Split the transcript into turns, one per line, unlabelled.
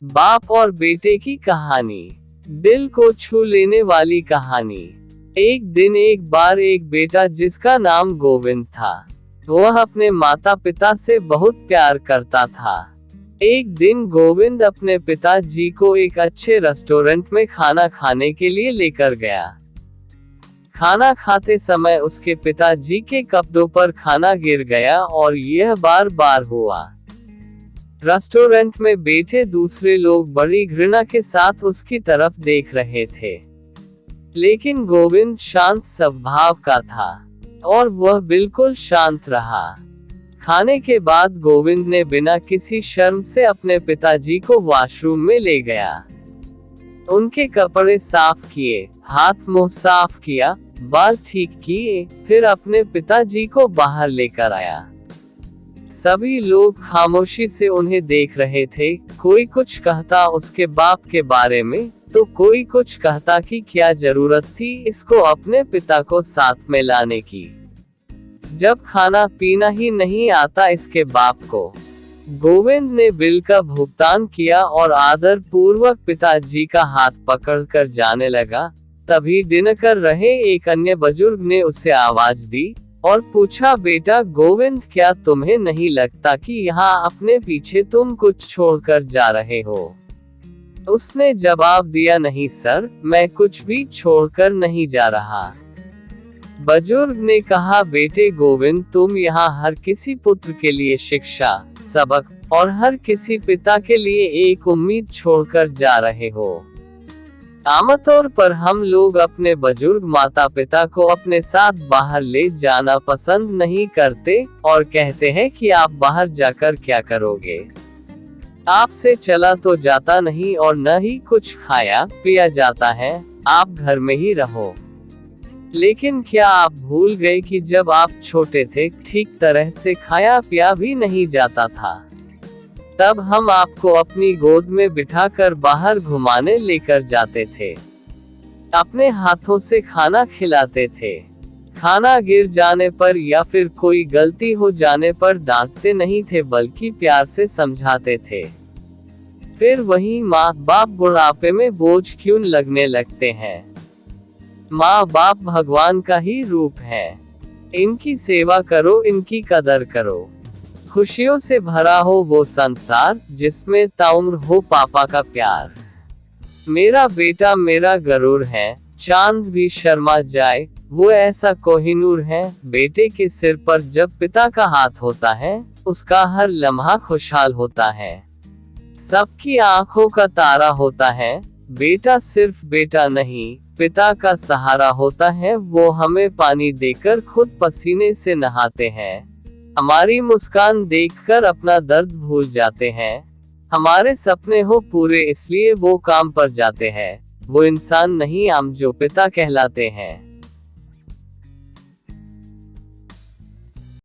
बाप और बेटे की कहानी, दिल को छू लेने वाली कहानी। एक दिन एक बार एक बेटा जिसका नाम गोविंद था, वह अपने माता पिता से बहुत प्यार करता था। एक दिन गोविंद अपने पिताजी को एक अच्छे रेस्टोरेंट में खाना खाने के लिए लेकर गया। खाना खाते समय उसके पिताजी के कपड़ों पर खाना गिर गया और यह बार बार हुआ। रेस्टोरेंट में बैठे दूसरे लोग बड़ी घृणा के साथ उसकी तरफ देख रहे थे, लेकिन गोविंद शांत स्वभाव का था और वह बिल्कुल शांत रहा। खाने के बाद गोविंद ने बिना किसी शर्म से अपने पिताजी को वॉशरूम में ले गया। उनके कपड़े साफ किए, हाथ मुंह साफ किया, बाल ठीक किए, फिर अपने पिताजी को बाहर लेकर आया। सभी लोग खामोशी से उन्हें देख रहे थे। कोई कुछ कहता उसके बाप के बारे में, तो कोई कुछ कहता कि क्या जरूरत थी इसको अपने पिता को साथ में लाने की, जब खाना पीना ही नहीं आता इसके बाप को। गोविंद ने बिल का भुगतान किया और आदर पूर्वक पिताजी का हाथ पकड़कर जाने लगा। तभी डिनर कर रहे एक अन्य बुजुर्ग ने उसे आवाज दी और पूछा, बेटा गोविंद, क्या तुम्हें नहीं लगता कि यहाँ अपने पीछे तुम कुछ छोड़कर जा रहे हो? उसने जवाब दिया, नहीं सर, मैं कुछ भी छोड़कर नहीं जा रहा। बुजुर्ग ने कहा, बेटे गोविंद, तुम यहाँ हर किसी पुत्र के लिए शिक्षा, सबक और हर किसी पिता के लिए एक उम्मीद छोड़कर जा रहे हो। आमतौर पर हम लोग अपने बुजुर्ग माता पिता को अपने साथ बाहर ले जाना पसंद नहीं करते और कहते हैं कि आप बाहर जाकर क्या करोगे, आपसे चला तो जाता नहीं और न ही कुछ खाया पिया जाता है, आप घर में ही रहो। लेकिन क्या आप भूल गए कि जब आप छोटे थे ठीक तरह से खाया पिया भी नहीं जाता था, तब हम आपको अपनी गोद में बिठाकर बाहर घुमाने लेकर जाते थे, अपने हाथों से खाना खिलाते थे। खाना गिर जाने पर या फिर कोई गलती हो जाने पर डांटते नहीं थे, बल्कि प्यार से समझाते थे। फिर वही माँ बाप बुढ़ापे में बोझ क्यों लगने लगते हैं? माँ बाप भगवान का ही रूप है, इनकी सेवा करो, इनकी कदर करो। खुशियों से भरा हो वो संसार जिसमें ताउम्र हो पापा का प्यार। मेरा बेटा मेरा गरूर है, चांद भी शर्मा जाए वो ऐसा कोहिनूर है। बेटे के सिर पर जब पिता का हाथ होता है, उसका हर लम्हा खुशहाल होता है, सबकी आंखों का तारा होता है। बेटा सिर्फ बेटा नहीं, पिता का सहारा होता है। वो हमें पानी देकर खुद पसीने से नहाते हैं, हमारी मुस्कान देखकर अपना दर्द भूल जाते हैं, हमारे सपने हो पूरे इसलिए वो काम पर जाते हैं। वो इंसान नहीं, हम जो पिता कहलाते हैं।